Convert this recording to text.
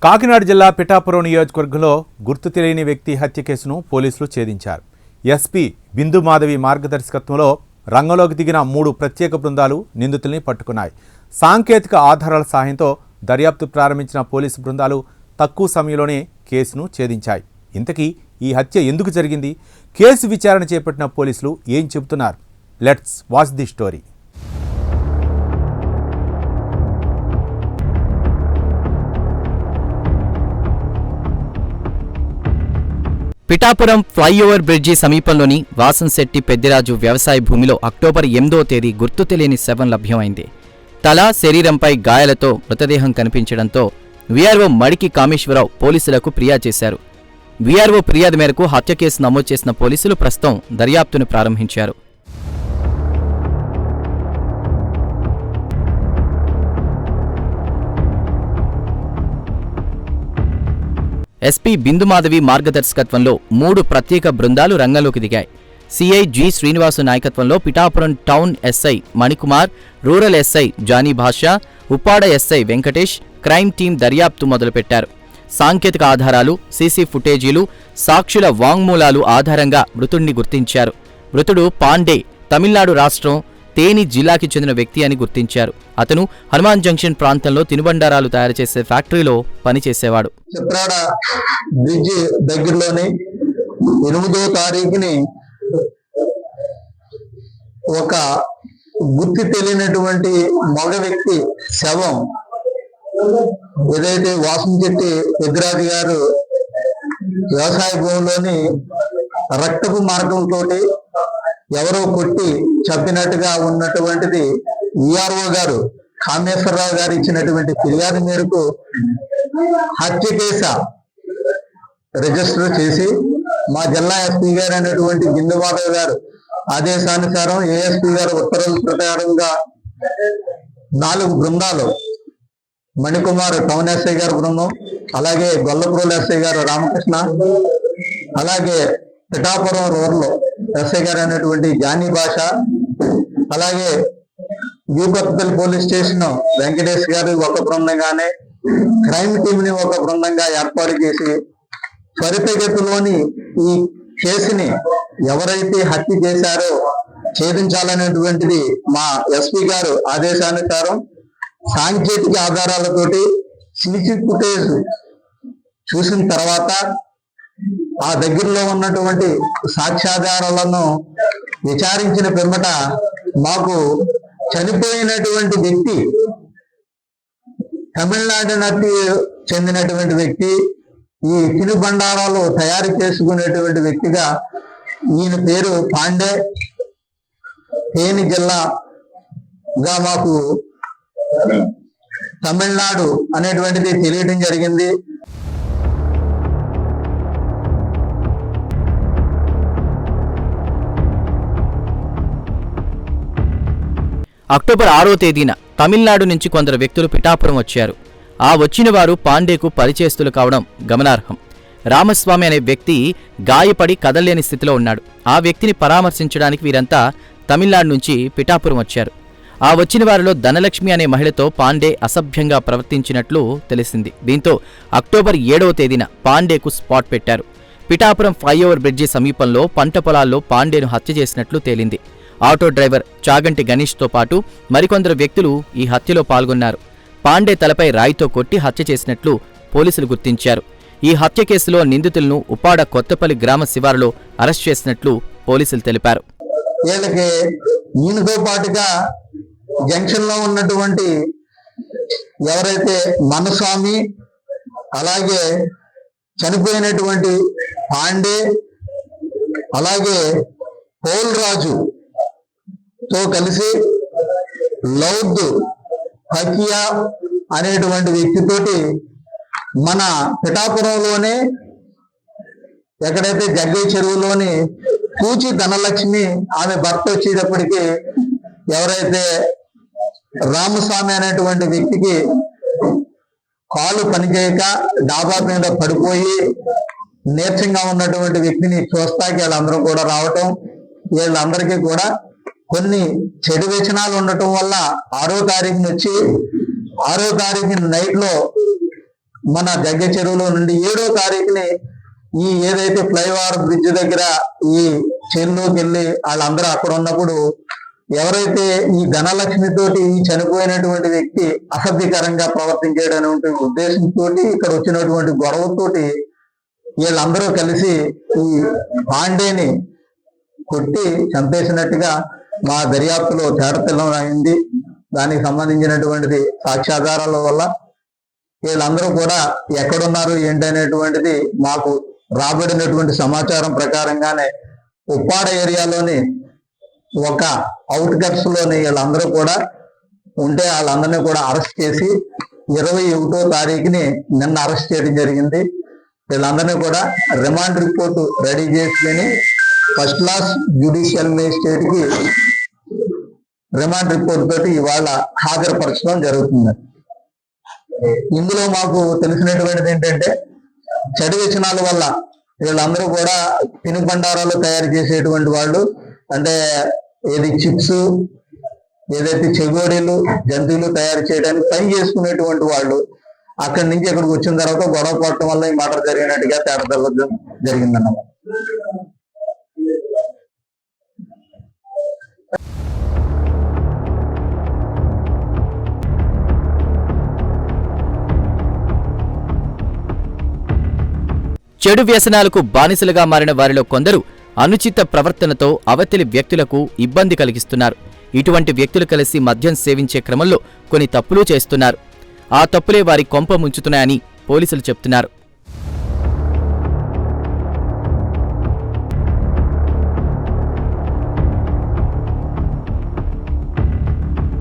కాకినాడ జిల్లా పిఠాపురం నియోజకవర్గంలో గుర్తు తెలియని వ్యక్తి హత్య కేసును పోలీసులు ఛేదించారు. ఎస్పీ బిందు మాధవి మార్గదర్శకత్వంలో రంగంలోకి దిగిన 3 ప్రత్యేక బృందాలు నిందితుల్ని పట్టుకున్నాయి. సాంకేతిక ఆధారాల సహాయంతో దర్యాప్తు ప్రారంభించిన పోలీసు బృందాలు తక్కువ సమయంలోనే కేసును ఛేదించాయి. ఇంతకీ ఈ హత్య ఎందుకు జరిగింది? కేసు విచారణ చేపట్టిన పోలీసులు ఏం చెబుతున్నారు? Let's watch the story. Pithapuram flyover bridge సమీపంలోని వాసంశెట్టి పెద్దిరాజు వ్యవసాయ భూమిలో అక్టోబర్ 8వ తేదీ గుర్తు తెలియని శవం లభ్యమైంది. తల, శరీరంపై గాయాలతో మృతదేహం కనిపించడంతో వీఆర్ఓ మడికి కామేశ్వరరావు పోలీసులకు ఫిర్యాదు చేశారు. వీఆర్ఓ ఫిర్యాదు మేరకు హత్య కేసు నమోదు చేసిన పోలీసులు ప్రస్తుతం దర్యాప్తును ప్రారంభించారు. ఎస్పీ బిందుమాధవి మార్గదర్శకత్వంలో 3 ప్రత్యేక బృందాలు రంగంలోకి దిగాయి. సిఐ జి శ్రీనివాసు నాయకత్వంలో Pithapuram town SI Manikumar, rural SI Johnny Basha, Uppada SI Venkatesh crime team దర్యాప్తు మొదలుపెట్టారు. సాంకేతిక ఆధారాలు, సీసీ ఫుటేజీలు, సాక్షుల వాంగ్మూలాలు ఆధారంగా మృతుడిని గుర్తించారు. మృతుడు పాండే తమిళనాడు రాష్ట్రం తేని జిల్లాకి చెందిన వ్యక్తి అని గుర్తించారు. అతను హనుమాన్ జంక్షన్ ప్రాంతంలో తినుబండారాలు తయారు చేసే ఫ్యాక్టరీలో పనిచేసేవాడు. చిత్రాడ బ్రిడ్జి దగ్గరలోని 8వ తారీఖుని ఒక గుర్తు తెలియనటువంటి మగ వ్యక్తి శవం ఏదైతే వాసంశెట్టి పెద్దిరాజు గారు వ్యవసాయ భూమిలోని రక్తపు మార్గంతో ఎవరో కొట్టి చంపినట్టుగా ఉన్నటువంటిది వీఆర్ఓ గారు కామేశ్వరరావు గారు ఇచ్చినటువంటి ఫిర్యాదు మేరకు హత్య కేసు రిజిస్టర్ చేసి మా జిల్లా ఎస్పీ గారు అయినటువంటి బిందు మాధవ్ గారు ఆదేశానుసారం ఏఎస్పీ గారు ఉత్తర్వుల ప్రకారంగా 4 బృందాలు, మణికుమార్ టౌన్ ఎస్ఐ గారు బృందం, అలాగే గొల్లపురం ఎస్ఐ గారు రామకృష్ణ, అలాగే పిఠాపురం రూరల్ ఎస్ఐ గారు అయినటువంటి జానీ భాష, అలాగే యూపత్పల్లి పోలీస్ స్టేషన్ వెంకటేష్ గారు ఒక బృందంగానే క్రైమ్ టీమ్ ని ఒక బృందంగా ఏర్పాటు చేసి త్వరితగతిలోని ఈ కేసుని ఎవరైతే హత్య చేశారో ఛేదించాలనేటువంటిది మా ఎస్పీ గారు ఆదేశానుసారం సాంకేతిక ఆధారాలతోటి సీసీ ఫుటేజ్ చూసిన తర్వాత ఆ దగ్గరలో ఉన్నటువంటి సాక్ష్యాధారాలను విచారించిన పిమ్మట మాకు చనిపోయినటువంటి వ్యక్తి తమిళనాడు నటి చెందినటువంటి వ్యక్తి, ఈ తినుబండారాలు తయారు చేసుకునేటువంటి వ్యక్తిగా ఈయన పేరు పాండే, తేని జిల్లాగా మాకు తమిళనాడు అనేటువంటిది తెలియడం జరిగింది. అక్టోబర్ 6వ తేదీన తమిళనాడు నుంచి కొందరు వ్యక్తులు పిఠాపురం వచ్చారు. ఆ వచ్చిన వారు పాండేకు పరిచయస్తులు కావడం గమనార్హం. రామస్వామి అనే వ్యక్తి గాయపడి కదల్లేని స్థితిలో ఉన్నాడు. ఆ వ్యక్తిని పరామర్శించడానికి వీరంతా తమిళనాడు నుంచి పిఠాపురం వచ్చారు. ఆ వచ్చిన వారిలో ధనలక్ష్మి అనే మహిళతో పాండే అసభ్యంగా ప్రవర్తించినట్లు తెలిసింది. దీంతో అక్టోబర్ 7వ తేదీన పాండేకు స్పాట్ పెట్టారు. పిఠాపురం ఫ్లైఓవర్ బ్రిడ్జి సమీపంలో పంట పొలాల్లో పాండేను హత్య చేసినట్లు తేలింది. ఆటో డ్రైవర్ చాగంటి గణేష్తో పాటు మరికొందరు వ్యక్తులు ఈ హత్యలో పాల్గొన్నారు. పాండే తలపై రాయితో కొట్టి హత్య చేసినట్లు పోలీసులు గుర్తించారు. ఈ హత్య కేసులో నిందితులను ఉప్పాడ కొత్తపల్లి గ్రామ శివారులో అరెస్ట్ చేసినట్లు పోలీసులు తెలిపారు. వీళ్ళకి ఈయనతో పాటుగా జంక్షన్ లో ఉన్నటువంటి ఎవరైతే మనస్వామి, అలాగే చనిపోయినటువంటి పాండే, అలాగే పోల్ రాజు తో కలిసి లౌద్ హకియా అనేటువంటి వ్యక్తితోటి మన పిఠాపురంలోనే ఎక్కడైతే జగ్గయ్య చెరువులోని కూచి ధనలక్ష్మి ఆమె భర్త వచ్చేటప్పటికి ఎవరైతే రామస్వామి అనేటువంటి వ్యక్తికి కాలు పనిచేయక డాబా మీద పడిపోయి నీరసంగా ఉన్నటువంటి వ్యక్తిని చూస్తాకి వీళ్ళందరూ కూడా రావటం, వీళ్ళందరికీ కూడా కొన్ని చెడు వ్యసనాలు ఉండటం వల్ల 6వ తారీఖున వచ్చి 6వ తారీఖు నైట్ లో మన జగ్గ చెరువులో నుండి 7వ తారీఖుని ఈ ఏదైతే ఫ్లైఓవర్ బ్రిడ్జ్ దగ్గర ఈ చెరువులోకి వెళ్ళి వాళ్ళందరూ అక్కడ ఉన్నప్పుడు ఎవరైతే ఈ ధనలక్ష్మి తోటి ఈ చనిపోయినటువంటి వ్యక్తి అసభ్యకరంగా ప్రవర్తించేటటువంటి ఉద్దేశంతో ఇక్కడ వచ్చినటువంటి గొడవతోటి వీళ్ళందరూ కలిసి ఈ పాండేని కొట్టి చంపేసినట్టుగా మా దర్యాప్తులో తేటతెల్లం అయింది. దానికి సంబంధించినటువంటిది సాక్ష్యాధారాల వల్ల వీళ్ళందరూ కూడా ఎక్కడున్నారు ఏంటి అనేటువంటిది మాకు రాబడినటువంటి సమాచారం ప్రకారంగానే ఉప్పాడ ఏరియాలోని ఒక అవుట్కట్స్ లోని వీళ్ళందరూ కూడా ఉంటే వాళ్ళందరినీ కూడా అరెస్ట్ చేసి 21వ తారీఖుని నిన్న అరెస్ట్ చేయడం జరిగింది. వీళ్ళందరినీ కూడా రిమాండ్ రిపోర్ట్ రెడీ చేసుకుని ఫస్ట్ క్లాస్ జ్యుడిషియల్ మేజిస్ట్రేట్ కి రిమాండ్ రిపోర్ట్ తోటి ఇవాళ హాజరుపరచడం జరుగుతుంది. ఇందులో మాకు తెలిసినటువంటిది ఏంటంటే చెడు వ్యసనాల వల్ల వీళ్ళందరూ కూడా తినుబండారాలు తయారు చేసేటువంటి వాళ్ళు, అంటే ఏది చిప్స్, ఏదైతే చెగోడీలు, జంతువులు తయారు చేయడానికి పని చేసుకునేటువంటి వాళ్ళు అక్కడి నుంచి ఇక్కడికి వచ్చిన తర్వాత గొడవ పడటం వల్ల ఈ మాట జరిగినట్టుగా తేటతెల్లం జరిగిందన్నమాట. చెడు వ్యసనాలకు బానిసలుగా మారిన వారిలో కొందరు అనుచిత ప్రవర్తనతో అవతలి వ్యక్తులకు ఇబ్బంది కలిగిస్తున్నారు. ఇటువంటి వ్యక్తులు కలిసి మద్యం సేవించే క్రమంలో కొన్ని తప్పులు చేస్తున్నారు. ఆ తప్పులే వారి కొంప ముంచుతున్నాయని పోలీసులు చెప్తున్నారు.